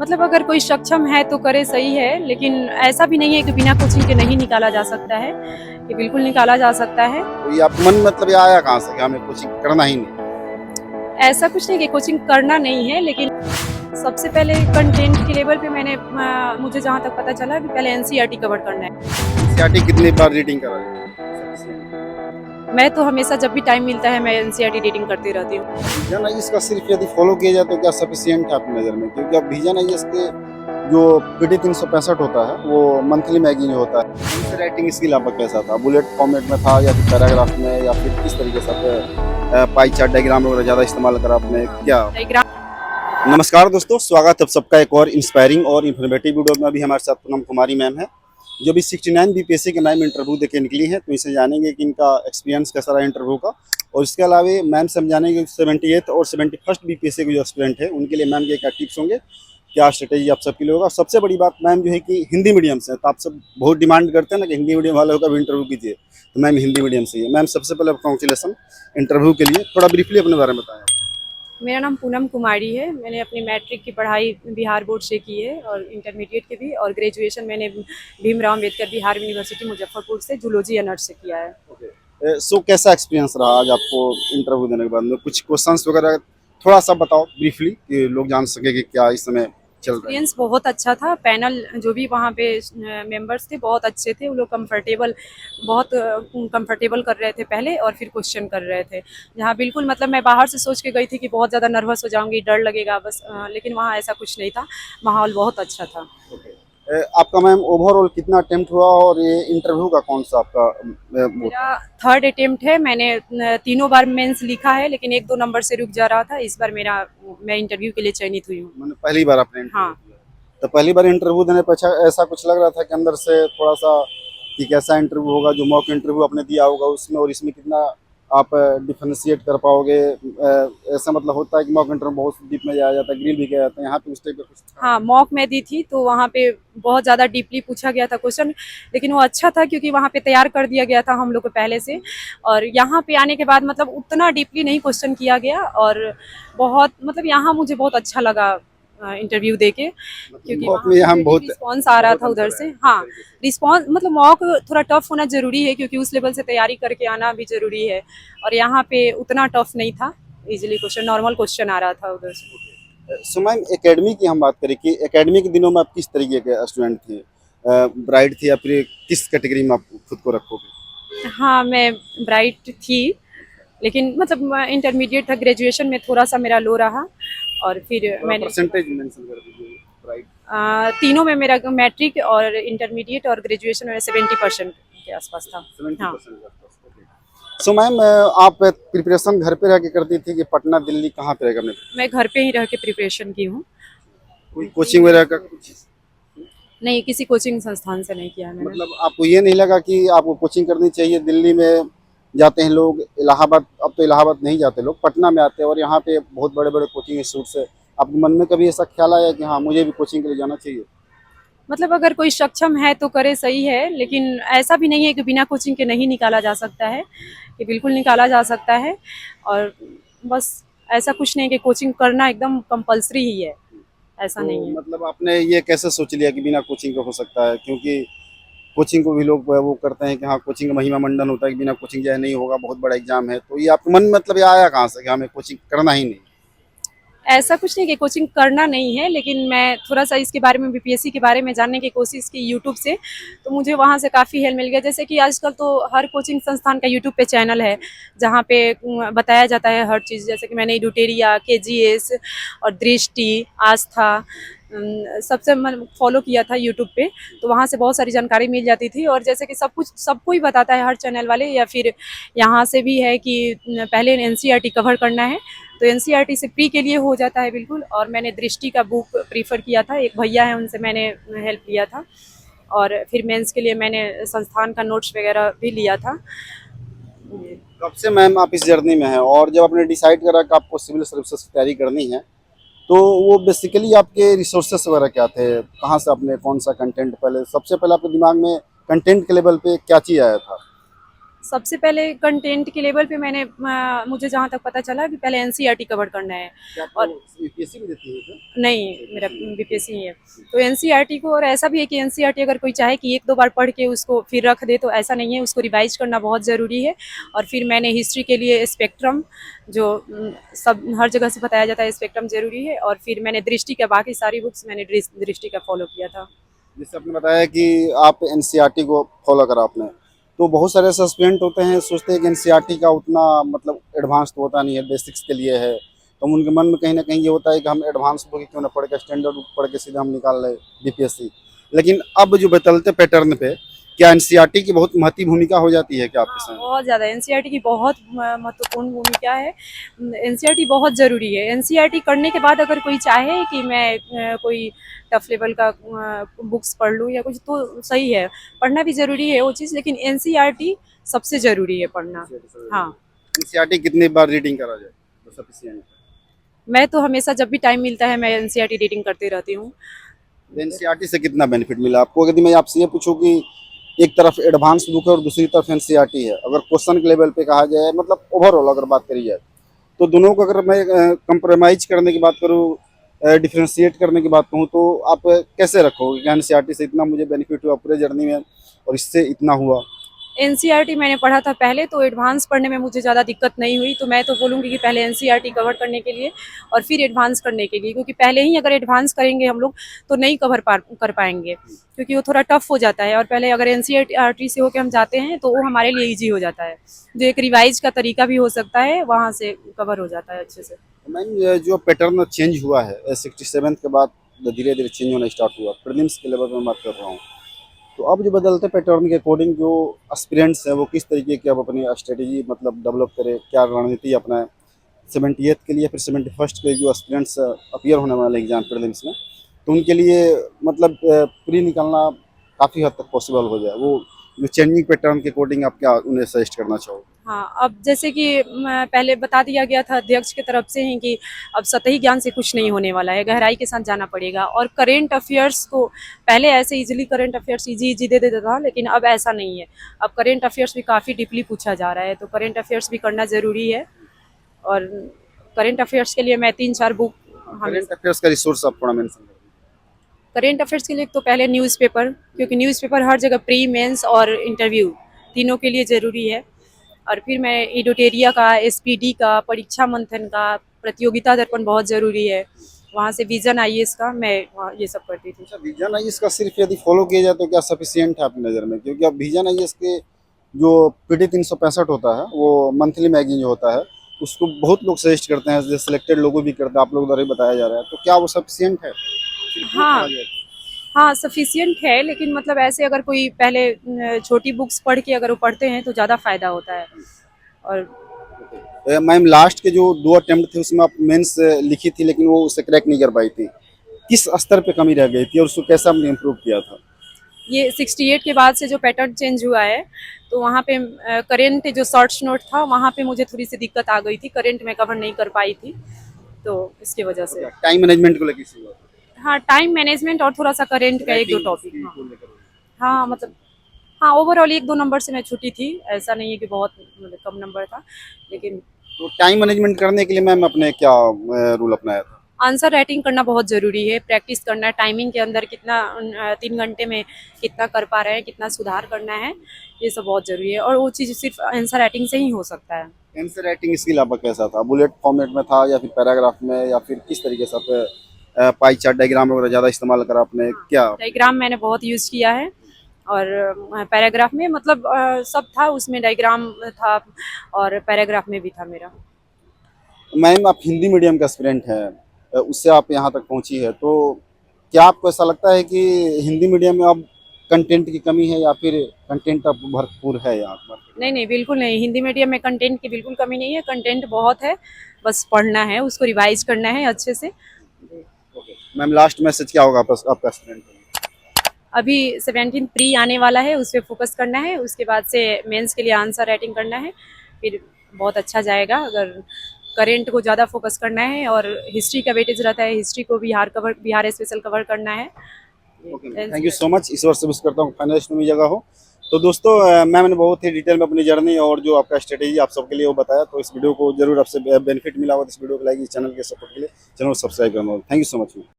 मतलब अगर कोई सक्षम है तो करे, सही है, लेकिन ऐसा भी नहीं है कि बिना कोचिंग के नहीं निकाला जा सकता है, कि बिल्कुल निकाला जा सकता है। तो ये आप मन मतलब ये आया कहाँ से कि हमें कोचिंग करना ही नहीं? ऐसा कुछ नहीं कि कोचिंग करना नहीं है, लेकिन सबसे पहले कंटेंट के लेवल पे मुझे जहाँ तक पता चला कि पहले एनसीईआरटी कवर करना है। एनसीईआरटी कितनी बार रीडिंग करा है? मैं तो हमेशा जब भी टाइम मिलता है मैं एनसीईआरटी रीडिंग करती रहती हूँ। विजन आईएएस का सिर्फ यदि फॉलो किया जाए तो क्या सफिशिएंट है आपकी नज़र में? क्योंकि अब विजन आईएएस के जो पीडी 365 होता है वो मंथली मैगजीन होता है, उससे राइटिंग स्किल आपका कैसा था? बुलेट फॉर्मेट में था या फिर पैराग्राफ में या फिर किस तरीके से पाई चार्ट डायग्राम वगैरह ज़्यादा इस्तेमाल करा आपने क्या? नमस्कार दोस्तों, स्वागत है सबका एक और इंस्पायरिंग और इन्फॉर्मेटिव वीडियो में। अभी हमारे साथ पूनम कुमारी मैम है जो भी 69 बीपीएससी के मैम इंटरव्यू देके निकली हैं, तो इसे जानेंगे कि इनका एक्सपीरियंस कैसा रहा इंटरव्यू का। और इसके अलावा मैम से हम जानेंगे 78th और 71st बीपीएससी के जो एस्पिरेंट है उनके लिए मैम के क्या टिप्स होंगे, क्या स्ट्रेटेजी आप सबके लिए होगा। और सबसे बड़ी बात मैम जो है कि हिंदी मीडियम से, तो आप सब बहुत डिमांड करते हैं ना कि हिंदी मीडियम वालों का भी इंटरव्यू कीजिए, तो मैम हिंदी मीडियम से है। मैम सबसे पहले कॉन्ग्रेचुलेसन इंटरव्यू के लिए। थोड़ा ब्रीफली अपने बारे में बताएं। मेरा नाम पूनम कुमारी है। मैंने अपनी मैट्रिक की पढ़ाई बिहार बोर्ड से की है और इंटरमीडिएट की भी, और ग्रेजुएशन मैंने भीमराव अम्बेडकर बिहार यूनिवर्सिटी मुजफ्फरपुर से जूलॉजी ऑनर्स से किया है। सो कैसा एक्सपीरियंस रहा आज आपको इंटरव्यू देने के बाद में? कुछ क्वेश्चंस वगैरह थोड़ा सा बताओ ब्रीफली कि लोग जान सके कि क्या इस समय चल रहा है। एक्सपीरियंस बहुत अच्छा था। पैनल जो भी वहाँ पे मेंबर्स थे बहुत अच्छे थे। वो लोग बहुत कंफर्टेबल कर रहे थे पहले, और फिर क्वेश्चन कर रहे थे। जहाँ बिल्कुल मतलब मैं बाहर से सोच के गई थी कि बहुत ज़्यादा नर्वस हो जाऊंगी, डर लगेगा बस, लेकिन वहाँ ऐसा कुछ नहीं था। माहौल बहुत अच्छा था। आपका मैम ओवरऑल कितना अटेम्प्ट हुआ और ये इंटरव्यू का कौन सा आपका मेरा थर्ड अटेम्प्ट है। मैंने तीनों बार मेंस लिखा है, लेकिन 1-2 नंबर से रुक जा रहा था। इस बार मैं इंटरव्यू के लिए चयनित हुई हूँ। मैंने पहली बार आपने हाँ। तो पहली बार इंटरव्यू देने पर ऐसा कुछ लग रहा था कि अंदर से थोड़ा सा कि कैसा इंटरव्यू होगा, जो मॉक इंटरव्यू आपने दिया होगा उसमें और इसमें कितना आप डिफरेंशिएट कर पाओगे? ऐसा मतलब होता है कि मॉक इंटरव्यू बहुत डीप में जाया जाता है, ग्रिल भी किया जाता है, यहाँ पे उस टाइप का कुछ था? हाँ, मॉक में दी थी तो वहाँ पे बहुत ज़्यादा डीपली पूछा गया था क्वेश्चन, लेकिन वो अच्छा था क्योंकि वहाँ पे तैयार कर दिया गया था हम लोग को पहले से। और यहाँ पे आने के बाद मतलब उतना डीपली नहीं क्वेश्चन किया गया, और बहुत मतलब यहाँ मुझे बहुत अच्छा लगा इंटरव्यू देके, क्योंकि मॉक में हम बहुत रिस्पॉन्स आ रहा था उधर से। हाँ, रिस्पॉन्स मतलब मॉक थोड़ा टफ होना जरूरी है क्योंकि उस लेवल से तैयारी करके आना भी जरूरी है, और यहाँ पे उतना टफ नहीं था। इजीली क्वेश्चन, नॉर्मल क्वेश्चन आ रहा था उधर से। सो मैम एकेडमी की हम बात करें कि एकेडमी के दिनों में आप किस तरीके के स्टूडेंट थे? ब्राइट थे या फिर किस कैटेगरी में आप खुद को रखोगे? हाँ, मैं ब्राइट थी, लेकिन मतलब इंटरमीडिएट था। ग्रेजुएशन में थोड़ा सा मेरा लो रहा, और फिर मैंने परसेंटेज मेंशन कर दीजिए ब्राइट। तीनों में मेरा मैट्रिक और इंटरमीडिएट और ग्रेजुएशन में 70% के आसपास था। 70% हाँ। के आसपास। ओके। सो मैम आप प्रिपरेशन घर पे रह के करती थी कि पटना दिल्ली, कहाँ पे रह कर? मैं घर पे ही रह के प्रिपरेशन की हूँ। कोई कोचिंग वगैरह का कुछ? नहीं, किसी कोचिंग संस्थान से नहीं किया है मैंने। मतलब आपको ये नहीं लगा कि आपको कोचिंग करनी चाहिए? दिल्ली में जाते हैं लोग, इलाहाबाद, अब तो इलाहाबाद नहीं जाते लोग, पटना में आते हैं और यहाँ पे बहुत बड़े बड़े कोचिंग इंस्टीट्यूट है। आपके मन में कभी ऐसा ख्याल आया कि हाँ मुझे भी कोचिंग के लिए जाना चाहिए? मतलब अगर कोई सक्षम है तो करे, सही है, लेकिन ऐसा भी नहीं है कि बिना कोचिंग के नहीं निकाला जा सकता है, कि बिल्कुल निकाला जा सकता है। और बस ऐसा कुछ नहीं कि कोचिंग करना एकदम कंपलसरी ही है, ऐसा तो नहीं है। मतलब आपने ये कैसे सोच लिया कि बिना कोचिंग का हो सकता है? क्योंकि कोचिंग को भी लोग वो करते हैं कि हाँ कोचिंग का महिमा मंडन होता है कि बिना कोचिंग जाए नहीं होगा, बहुत बड़ा एग्जाम है। तो ये आपके मन में मतलब ये आया कहाँ से कि हमें कोचिंग करना ही नहीं? ऐसा कुछ नहीं कि कोचिंग करना नहीं है, लेकिन मैं थोड़ा सा इसके बारे में, बीपीएससी के बारे में जानने की कोशिश की यूट्यूब से, तो मुझे वहाँ से काफ़ी हेल्प मिल गया। जैसे कि आजकल तो हर कोचिंग संस्थान का यूट्यूब पे चैनल है जहाँ पे बताया जाता है हर चीज़। जैसे कि मैंने एडुटेरिया, केजीएस और दृष्टि, आस्था सबसे मैं फॉलो किया था यूट्यूब पे, तो वहाँ से बहुत सारी जानकारी मिल जाती थी। और जैसे कि सब कुछ सबको ही बताता है हर चैनल वाले, या फिर यहाँ से भी है कि पहले एनसीईआरटी कवर करना है तो एनसीईआरटी से प्री के लिए हो जाता है बिल्कुल। और मैंने दृष्टि का बुक प्रीफर किया था, एक भैया है उनसे मैंने हेल्प लिया था, और फिर मेंस के लिए मैंने संस्थान का नोट्स वगैरह भी लिया था। कब से मैम आप इस जर्नी में हैं और जब आपने डिसाइड करा कि आपको सिविल सर्विसेज की तैयारी करनी है, तो वो बेसिकली आपके रिसोर्सेस वगैरह क्या थे? कहाँ से आपने कौन सा कंटेंट, पहले सबसे पहले आपके दिमाग में कंटेंट के लेवल पे क्या चीज़ आया था? सबसे पहले कंटेंट के लेवल पे मैंने मुझे जहाँ तक पता चला कि पहले एनसीईआरटी कवर करना है। क्या और आपको यूपीएससी भी देती है क्या? नहीं, मेरा बीपीएससी ही है। तो एनसीईआरटी को, और ऐसा भी है कि एनसीईआरटी अगर कोई चाहे कि एक दो बार पढ़ के उसको फिर रख दे, तो ऐसा नहीं है, उसको रिवाइज करना बहुत ज़रूरी है। और फिर मैंने हिस्ट्री के लिए स्पेक्ट्रम, जो सब हर जगह से बताया जाता है, स्पेक्ट्रम ज़रूरी है। और फिर मैंने दृष्टि का, बाकी सारी बुक्स मैंने दृष्टि का फॉलो किया था। जैसे आपने बताया कि आप एनसीईआरटी को फॉलो करा आपने, तो बहुत सारे ऐसे स्टूडेंट होते हैं सोचते हैं कि एनसीईआरटी का उतना मतलब एडवांस तो होता नहीं है, बेसिक्स के लिए है। तो उनके मन में कहीं ना कहीं ये होता है कि हम एडवांस बुक क्यों ना पढ़ के, स्टैंडर्ड बुक पढ़ के सीधे हम निकाल लें बीपीएससी। लेकिन अब जो बदलते पैटर्न पे, क्या एनसीईआरटी की बहुत महत्वपूर्ण भूमिका हो जाती है क्या आपके हाँ, साथ? बहुत ज़्यादा एनसीईआरटी की बहुत महत्वपूर्ण भूमिका है। एनसीईआरटी बहुत ज़रूरी है। एनसीईआरटी करने के बाद अगर कोई चाहे कि मैं कोई टफ लेवल का बुक्स पढ़ लूँ या कुछ, तो सही है, पढ़ना भी ज़रूरी है वो चीज़, लेकिन एनसीईआरटी सबसे ज़रूरी है पढ़ना। हाँ, एनसीईआरटी कितनी बार रीडिंग करा जाए तो सफिशिएंट मैं तो हमेशा जब भी टाइम मिलता है मैं एनसीईआरटी रीडिंग करती रहती हूँ। है? एनसीईआरटी से कितना बेनिफिट मिला आपको? यदि मैं आपसे ये पूछूं कि एक तरफ एडवांस बुक है और दूसरी तरफ एनसीईआरटी है, अगर क्वेश्चन के लेवल पे कहा जाए, मतलब ओवरऑल अगर बात करी जाए, तो दोनों को अगर मैं कंप्रोमाइज करने की बात करूँ, डिफ्रेंशिएट करने की बात कहूँ, तो आप कैसे रखोगे कि एनसीईआरटी से इतना मुझे बेनिफिट हुआ पूरे जर्नी में और इससे इतना हुआ? एनसीईआरटी मैंने पढ़ा था पहले, तो एडवांस पढ़ने में मुझे ज़्यादा दिक्कत नहीं हुई। तो मैं तो बोलूँगी कि पहले एनसीईआरटी कवर करने के लिए और फिर एडवांस करने के लिए, क्योंकि पहले ही अगर एडवांस करेंगे हम लोग तो नहीं कर पाएंगे, क्योंकि वो थोड़ा टफ हो जाता है। और पहले अगर एनसीईआरटी से होकर हम जाते हैं तो वो हमारे लिए ईजी हो जाता है, जो एक रिवाइज का तरीका भी हो सकता है, वहाँ से कवर हो जाता है अच्छे से। मैम, ये जो पैटर्न चेंज हुआ है 67 के बाद, धीरे धीरे चेंज होना स्टार्ट हुआ, प्रीलिम्स के लेवल में बात कर रहा हूँ, तो अब जो बदलते पैटर्न के अकॉर्डिंग जो एस्पिरेंट्स हैं वो किस तरीके की अब अपनी स्ट्रेटेजी मतलब डेवलप करें, क्या रणनीति अपनाएं 78th के लिए, फिर 71st के जो एस्पिरेंट्स अपीयर होने वाले एग्जाम प्रीलिम्स में, तो उनके लिए मतलब प्री निकालना काफ़ी हद तक पॉसिबल हो जाए, वो जो चेंजिंग पैटर्न के अकॉर्डिंग आप क्या उन्हें सजेस्ट करना चाहोगे? हाँ, अब जैसे कि पहले बता दिया गया था अध्यक्ष की तरफ से ही कि अब सतही ज्ञान से कुछ नहीं होने वाला है, गहराई के साथ जाना पड़ेगा। और करेंट अफेयर्स को पहले ऐसे इजीली करेंट अफेयर्स इजी दे देता था, लेकिन अब ऐसा नहीं है। अब करेंट अफेयर्स भी काफ़ी डीपली पूछा जा रहा है, तो करेंट अफेयर्स भी करना ज़रूरी है। और करेंट अफेयर्स के लिए मैं 3-4 बुक हम करेंट अफेयर्स का रिसोर्स आप थोड़ा मेंशन करें। करेंट अफेयर्स के लिए तो पहले न्यूज़पेपर, क्योंकि न्यूज़पेपर हर जगह प्री, मेंस और इंटरव्यू तीनों के लिए ज़रूरी है। और फिर मैं एडोटेरिया का, एसपीडी का, परीक्षा मंथन का, प्रतियोगिता दर्पण बहुत ज़रूरी है। वहाँ से विजन आईएएस का मैं वहाँ ये सब करती थी। अच्छा, विजन आईएएस का सिर्फ यदि फॉलो किया जाए तो क्या सफिशिएंट है आपकी नज़र में? क्योंकि अब विजन आईएएस के जो पीटी 365 होता है, वो मंथली मैगजीन जो होता है, उसको बहुत लोग सजेस्ट करते हैं, जो सिलेक्टेड लोगों भी करते हैं, आप लोग द्वारा भी बताया जा रहा है, तो क्या वो सफिशिएंट है सिर्फ वो हाँ, पढ़ा जाए? हाँ सफिशिएंट है, लेकिन मतलब ऐसे अगर कोई पहले छोटी बुक्स पढ़ के अगर वो पढ़ते हैं तो ज़्यादा फायदा होता है। और मैम, लास्ट के जो 2 अटेम्प्ट थे उसमें आप मेंस लिखी थी, लेकिन वो उसे क्रैक नहीं कर पाई थी, किस स्तर पे कमी रह गई थी और उसको कैसे आपने इम्प्रूव किया था? ये 68 के बाद से जो पैटर्न चेंज हुआ है, तो वहाँ पे करेंट जो शॉर्ट्स नोट था वहाँ पे मुझे थोड़ी सी दिक्कत आ गई थी, करेंट में कवर नहीं कर पाई थी, तो इसकी वजह से। टाइम मैनेजमेंट को लेकर हुआ था? हाँ, टाइम मैनेजमेंट और थोड़ा सा करेंट का एक दो राइटिंग टॉपिक। स्किल हाँ, को लेकर? हाँ मतलब, हाँ ओवरऑल 1-2 नंबर से मैं छूटी थी, ऐसा नहीं है कि बहुत मतलब कम नंबर था, लेकिन तो टाइम मैनेजमेंट करने के लिए मैम आपने क्या रूल अपनाया था? आंसर राइटिंग करना बहुत ज़रूरी है, प्रैक्टिस करना है, टाइमिंग के अंदर कितना 3 घंटे में कितना कर पा रहे हैं, कितना सुधार करना है, ये सब बहुत ज़रूरी है। और वो चीज़ सिर्फ आंसर राइटिंग से ही हो सकता है। आंसर राइटिंग स्किल आपका कैसा था? बुलेट फॉर्मेट में था या फिर पैराग्राफ में, या फिर किस तरीके से आप पाई चार्ट डायग्राम वगैरह ज़्यादा इस्तेमाल करा आपने क्या? डायग्राम मैंने बहुत यूज़ किया है, और पैराग्राफ में मतलब सब था उसमें, डायग्राम था और पैराग्राफ में भी था मेरा। मैम, आप हिंदी मीडियम का एस्पिरेंट हैं, उससे आप यहाँ तक पहुँची है, तो क्या आपको ऐसा लगता है कि हिंदी मीडियम में अब कंटेंट की कमी है या फिर कंटेंट अब भरपूर है यहाँ पर? नहीं नहीं, बिल्कुल नहीं, हिंदी मीडियम में कंटेंट की बिल्कुल कमी नहीं है, कंटेंट बहुत है, बस पढ़ना है, उसको रिवाइज करना है अच्छे से। ओके मैम, लास्ट मैसेज क्या होगा आपका एस्पिरेंट? अभी 17 प्री आने वाला है, उस पर फोकस करना है, उसके बाद से मेंस के लिए आंसर राइटिंग करना है, फिर बहुत अच्छा जाएगा। अगर करेंट को ज़्यादा फोकस करना है, और हिस्ट्री का वेटेज रहता है, हिस्ट्री को बिहार स्पेशल कवर करना है। Okay, thank you so much. इस वर्ष से विश करता हूँ फाइनलिस्ट में भी जगह हो। तो दोस्तों मैंने बहुत ही डिटेल में अपनी जर्नी और जो आपका स्ट्रेटेजी आप सबके लिए वो बताया, तो इस वीडियो को जरूर आपसे बेनिफिट मिला हो तो इस वीडियो को लाइक, इस चैनल के सपोर्ट के लिए चैनल को सब्सक्राइब करना। Thank you so much.